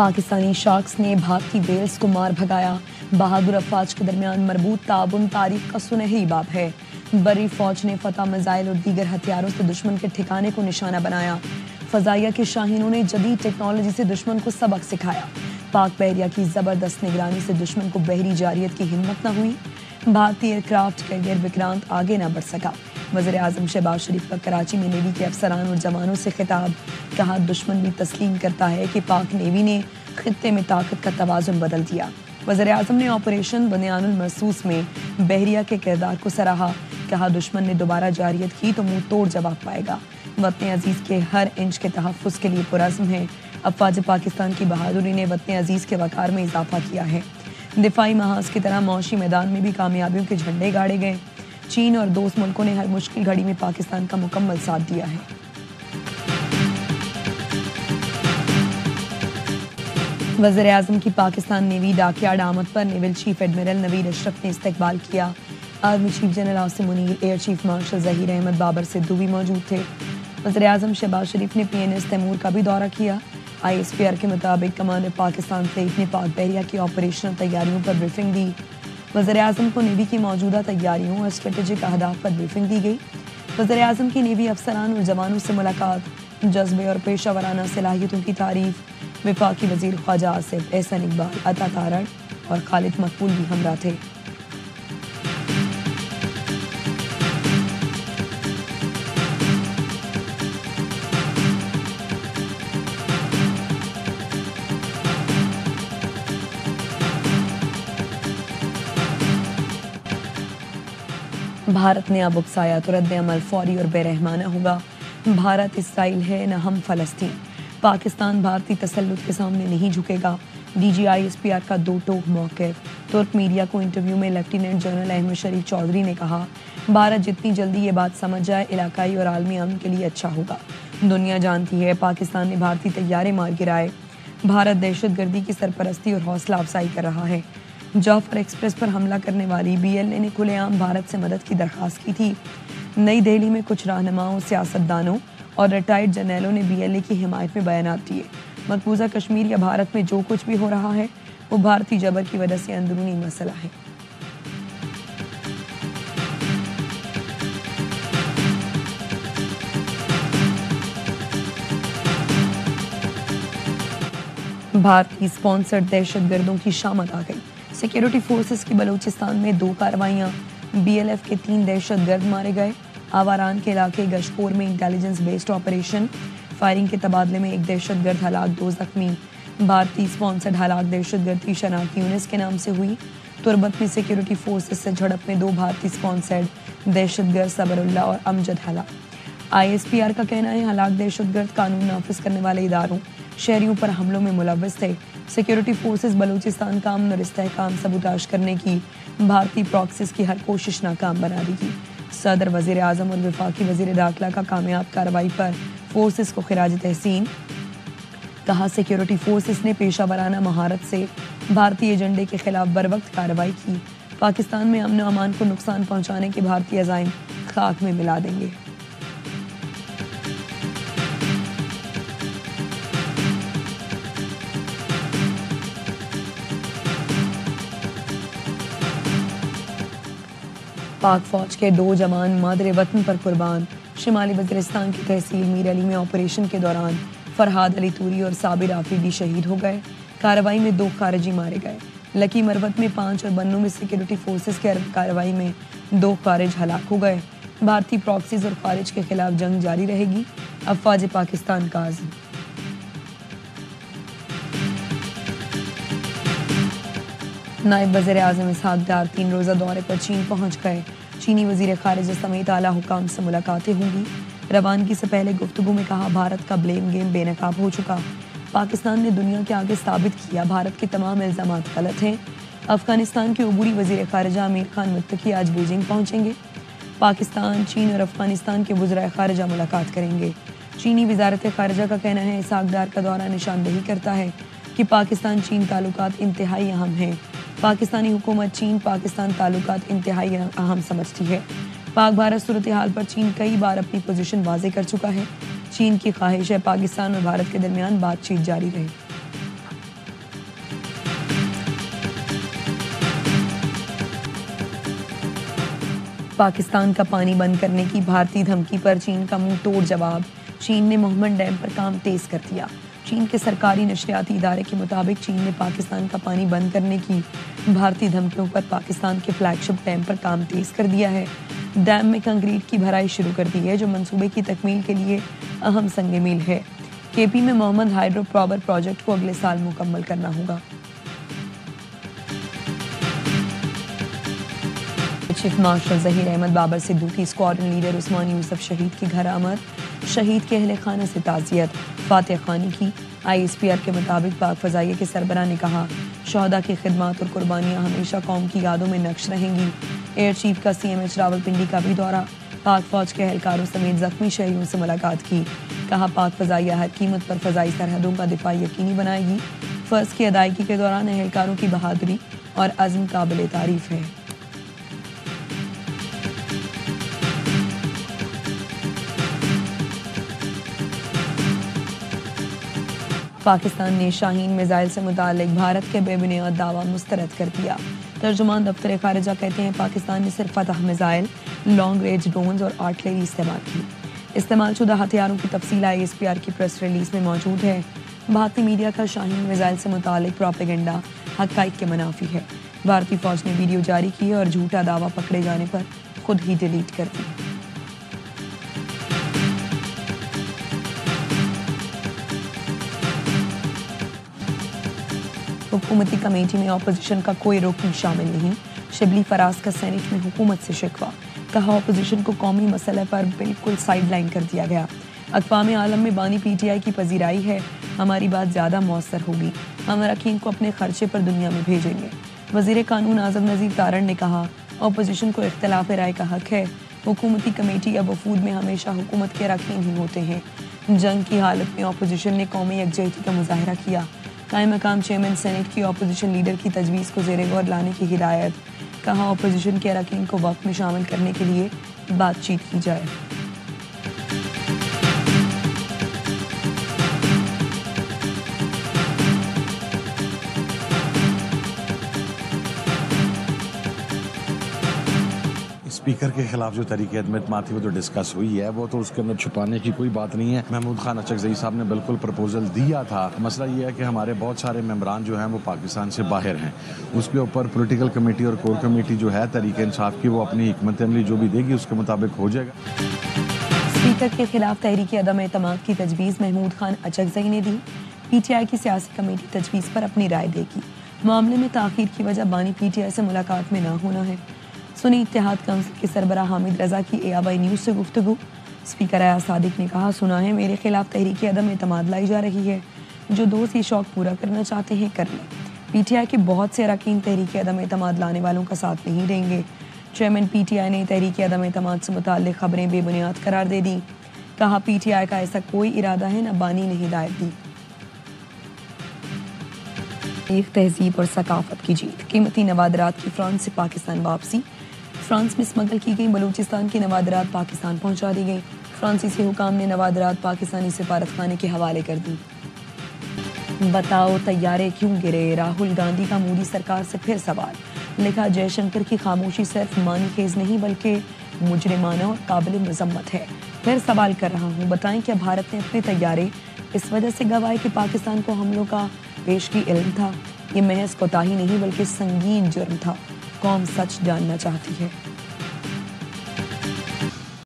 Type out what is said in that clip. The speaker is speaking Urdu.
پاکستانی شارکس نے بھارتی ویلز کو مار بھگایا۔ بہادر افواج کے درمیان مربوط تعاون تاریخ کا سنہری باب ہے۔ بری فوج نے فتح میزائل اور دیگر ہتھیاروں سے دشمن کے ٹھکانے کو نشانہ بنایا۔ فضائیہ کے شاہینوں نے جدید ٹیکنالوجی سے دشمن کو سبق سکھایا۔ پاک بحریہ کی زبردست نگرانی سے دشمن کو بحری جارحیت کی ہمت نہ ہوئی۔ بھارتی ایئر کرافٹ کیریئر وکرانت آگے نہ بڑھ سکا۔ وزیر اعظم شہباز شریف کا کراچی میں نیوی کے افسران اور جوانوں سے خطاب۔ کہا دشمن بھی تسلیم کرتا ہے کہ پاک نیوی نے خطے میں طاقت کا توازن بدل دیا۔ وزیر اعظم نے آپریشن بنیان المرصوص میں بحریہ کے کردار کو سراہا۔ کہا دشمن نے دوبارہ جارحیت کی تو منہ توڑ جواب پائے گا۔ وطن عزیز کے ہر انچ کے تحفظ کے لیے پرعزم ہے۔ افواج پاکستان کی بہادری نے وطن عزیز کے وقار میں اضافہ کیا ہے۔ دفاعی محاذ کی طرح معاشی میدان میں بھی کامیابیوں کے جھنڈے گاڑے گئے۔ چین اور دوست ملکوں نے ہر مشکل گھڑی میں پاکستان کا مکمل ساتھ دیا ہے۔ وزیر اعظم کی پاکستان نیوی ڈاکیارڈ آمد پر نیول چیف ایڈمرل نوید اشرف نے استقبال کیا۔ Army chief general Asim Munir, air chief marshal Zaheer Ahmed Babar Sidhu بھی موجود تھے۔ وزیر اعظم شہباز شریف نے PNS تیمور کا بھی دورہ کیا۔ ISPR کے مطابق کمانڈر پاکستان فلیٹ نے پاک بحریہ کی آپریشنل تیاریوں پر بریفنگ دی۔ وزیر اعظم کو نیوی کی موجودہ تیاریوں اور اسٹریٹجک اہداف پر بریفنگ دی گئی۔ وزیر اعظم کی نیوی افسران اور جوانوں سے ملاقات، جذبے اور پیشہ ورانہ صلاحیتوں کی تعریف۔ وفاقی وزیر خواجہ آصف، احسن اقبال، عطا تارڑ اور خالد مقبول بھی ہمراہ تھے۔ بھارت نے اب اکسایا تو رد عمل فوری اور بے رحمانہ ہوگا۔ بھارت اسرائیل ہے نہ ہم فلسطین۔ پاکستان بھارتی تسلط کے سامنے نہیں جھکے گا۔ DG ISPR کا دو ٹوک موقف۔ ترک میڈیا کو انٹرویو میں لیفٹیننٹ جنرل احمد شریف چودھری نے کہا، بھارت جتنی جلدی یہ بات سمجھ جائے علاقائی اور عالمی امن کے لیے اچھا ہوگا۔ دنیا جانتی ہے پاکستان نے بھارتی طیارے مار گرائے۔ بھارت دہشت گردی کی سرپرستی اور حوصلہ افزائی کر رہا ہے۔ جعفر ایکسپریس پر حملہ کرنے والی BLA نے کھلے عام بھارت سے مدد کی درخواست کی تھی۔ نئی دہلی میں کچھ رہنماؤں، سیاستدانوں اور ریٹائرڈ جرنیلوں نے BLA کی حمایت میں بیانات دیے۔ مقبوضہ کشمیر یا بھارت میں جو کچھ بھی ہو رہا ہے وہ بھارتی جبر کی وجہ سے اندرونی مسئلہ ہے۔ بھارتی اسپانسرڈ دہشت گردوں کی شامت آ گئی۔ سیکیورٹی فورسز کی بلوچستان میں 2 کارروائیاں۔ BLF کے 3 دہشت گرد مارے گئے۔ آواران کے علاقے گشپور میں انٹیلیجنس بیسڈ آپریشن۔ فائرنگ کے تبادلے میں 1 دہشت گرد ہلاک، 2 زخمی۔ بھارتی اسپانسرڈ ہلاک دہشت گردی شناخت یونس کے نام سے ہوئی۔ تربت میں سیکیورٹی فورسز سے جھڑپ میں 2 بھارتی اسپانسرڈ دہشت گرد صبر اللہ اور امجد ہلاک۔ ISPR کا کہنا ہے ہلاک دہشت گرد قانون نافذ کرنے والے اداروں، شہریوں پر حملوں میں ملوث تھے۔ سیکیورٹی فورسز بلوچستان کا امن اور استحکام سبوتاژ کرنے کی بھارتی پراکسیز کی ہر کوشش ناکام بنا دی گی۔ صدر، وزیر اعظم اور وفاقی وزیر داخلہ کا کامیاب کارروائی پر فورسز کو خراج تحسین۔ کہا سیکیورٹی فورسز نے پیشہ ورانہ مہارت سے بھارتی ایجنڈے کے خلاف بروقت کارروائی کی۔ پاکستان میں امن و امان کو نقصان پہنچانے کے بھارتی عزائم خاک میں ملا دیں گے۔ پاک فوج کے 2 جوان مادر وطن پر قربان۔ شمالی وزیرستان کی تحصیل میر علی میں آپریشن کے دوران فرحاد علی توری اور صابر آفریدی شہید ہو گئے۔ کارروائی میں 2 خارجی مارے گئے۔ لکی مروت میں 5 اور بنوں میں سیکیورٹی فورسز کی کارروائی میں 2 خارج ہلاک ہو گئے۔ بھارتی پراکسیز اور خارج کے خلاف جنگ جاری رہے گی، افواج پاکستان کا عزم۔ نائب وزیر اعظم اسحاق ڈار 3 روزہ دورے پر چین پہنچ گئے۔ چینی وزیر خارجہ سمیت اعلیٰ حکام سے ملاقاتیں ہوں گی۔ روانگی سے پہلے گفتگو میں کہا بھارت کا بلیم گیم بے نقاب ہو چکا۔ پاکستان نے دنیا کے آگے ثابت کیا بھارت کے تمام الزامات غلط ہیں۔ افغانستان کے عبوری وزیر خارجہ امیر خان متقی آج بیجنگ پہنچیں گے۔ پاکستان، چین اور افغانستان کے وزرائے خارجہ ملاقات کریں گے۔ چینی وزارت خارجہ کا کہنا ہے اسحاق ڈار کا دورہ نشاندہی کرتا ہے کہ پاکستان چین تعلقات انتہائی اہم ہیں۔ پاکستانی حکومت چین پاکستان تعلقات انتہائی اہم سمجھتی ہے۔ پاک بھارت صورتحال پر چین کئی بار اپنی پوزیشن واضح کر چکا ہے۔ چین کی خواہش ہے پاکستان اور بھارت کے درمیان بات چیت جاری رہے۔ پاکستان کا پانی بند کرنے کی بھارتی دھمکی پر چین کا منہ توڑ جواب، چین نے محمد ڈیم پر کام تیز کر دیا۔ چین کے سرکاری نشریاتی ادارے کے مطابق چین نے پاکستان کا پانی بند کرنے کی بھارتی دھمکیوں پر پاکستان کے فلیگ شپ ڈیم پر کام تیز کر دیا ہے۔ ڈیم میں کنکریٹ کی بھرائی شروع کر دی ہے جو منصوبے کی تکمیل کے لیے اہم سنگ میل ہے۔ کے پی میں محمد ہائیڈرو پاور پروجیکٹ کو اگلے سال مکمل کرنا ہوگا۔ Chief marshal Zaheer Ahmed Babar Sidhu squadron leader Usman Yousuf شہید کے گھر آمد، شہید کے اہل خانہ سے تعزیت، فاتح خانی کی۔ آئی ایس پی آر کے مطابق پاک فضائیہ کے سربراہ نے کہا، شہداء کی خدمات اور قربانیاں ہمیشہ قوم کی یادوں میں نقش رہیں گی۔ ایئر چیف کا سی ایم ایچ راولپنڈی کا بھی دورہ، پاک فوج کے اہلکاروں سمیت زخمی شہریوں سے ملاقات کی۔ کہا پاک فضائیہ ہر قیمت پر فضائی سرحدوں کا دفاع یقینی بنائے گی۔ فرض کی ادائیگی کے دوران اہلکاروں کی بہادری اور عزم قابل تعریف ہے۔ پاکستان نے شاہین میزائل سے متعلق بھارت کے بے بنیاد دعویٰ مسترد کر دیا۔ ترجمان دفتر خارجہ کہتے ہیں پاکستان نے صرف فتح میزائل، لانگ رینج ڈرونز اور آرٹلری استعمال کی۔ استعمال شدہ ہتھیاروں کی تفصیل آئی ایس پی آر کی پریس ریلیز میں موجود ہے۔ بھارتی میڈیا کا شاہین میزائل سے متعلق پروپیگنڈا حقائق کے منافی ہے۔ بھارتی فوج نے ویڈیو جاری کی اور جھوٹا دعویٰ پکڑے جانے پر خود ہی ڈیلیٹ کر دی۔ حکومتی کمیٹی میں اپوزیشن کا کوئی رکن شامل نہیں، شبلی فراز کا سینیٹ میں حکومت سے شکوہ۔ کہا اپوزیشن کو قومی مسئلے پر بالکل سائیڈ لائن کر دیا گیا۔ اقوام عالم میں بانی پی ٹی آئی کی پذیرائی ہے، ہماری بات زیادہ مؤثر ہوگی، ہم اراکین کو اپنے خرچے پر دنیا میں بھیجیں گے۔ وزیر قانون اعظم نذیر تارڑ نے کہا اپوزیشن کو اختلاف رائے کا حق ہے، حکومتی کمیٹی یا وفود میں ہمیشہ حکومت کے اراکین ہی ہوتے ہیں۔ جنگ کی حالت میں اپوزیشن نے قومی یکجہتی کا مظاہرہ کیا۔ قائم مقام چیئرمین سینیٹ کی اپوزیشن لیڈر کی تجویز کو زیر غور لانے کی ہدایت۔ کہا اپوزیشن کے اراکین کو وقت میں شامل کرنے کے لیے بات چیت کی جائے۔ اسپیکر کے خلاف جو تحریک عدم اعتماد تھی وہ جو ڈسکس ہوئی ہے وہ تو اس کے اندر چھپانے کی کوئی بات نہیں ہے۔ محمود خان اچکزئی صاحب نے بالکل پرپوزل دیا تھا۔ مسئلہ یہ ہے کہ ہمارے بہت سارے ممبران جو ہیں وہ پاکستان سے باہر ہیں، اس کے اوپر پولیٹیکل کمیٹی اور کور کمیٹی جو ہے تحریک انصاف کی وہ اپنی حکمت عملی جو بھی دے گی اس کے مطابق ہو جائے گا۔ اسپیکر کے خلاف تحریک عدم اعتماد کی تجویز محمود خان اچکزئی نے دی۔ پی ٹی آئی کی سیاسی کمیٹی تجویز پر اپنی رائے دے گی۔ معاملے میں تاخیر کی وجہ بانی پی ٹی آئی سے ملاقات میں نہ ہونا ہے۔ سنی اتحاد کونسل کے سربراہ حامد رضا کی اے آئی نیوز سے گفتگو۔ اسپیکر ایاز صادق نے کہا سنا ہے میرے خلاف تحریک عدم اعتماد لائی جا رہی ہے، جو دوست یہ شوق پورا کرنا چاہتے ہیں کر لیں۔ پی ٹی آئی کے بہت سے اراکین تحریک عدم اعتماد لانے والوں کا ساتھ نہیں دیں گے۔ چیئرمین پی ٹی آئی نے تحریک عدم اعتماد سے متعلق خبریں بے بنیاد قرار دے دی۔ کہا پی ٹی آئی کا ایسا کوئی ارادہ ہے نہ بانی نے ہدایت دی۔ ایک تہذیب اور ثقافت کی جیت، قیمتی نوادرات کی فرانس سے پاکستان واپسی۔ فرانس میں اسمگل کی گئی بلوچستان کی نوادرات پاکستان پہنچا دی گئی۔ فرانسیسی حکام نے نوادرات پاکستانی سفارت خانے کے حوالے کر دی۔ بتاؤ طیارے کیوں گرے، راہل گاندھی کا مودی سرکار سے پھر سوال۔ لکھا جے شنکر کی خاموشی صرف معنی خیز نہیں بلکہ مجرمانہ اور قابل مذمت ہے۔ پھر سوال کر رہا ہوں، بتائیں کیا بھارت نے اپنے طیارے اس وجہ سے گوائے کہ پاکستان کو حملوں کا پیشگی علم تھا؟ یہ محض کوتاہی نہیں بلکہ سنگین جرم تھا۔ قوم سچ جاننا چاہتی ہے۔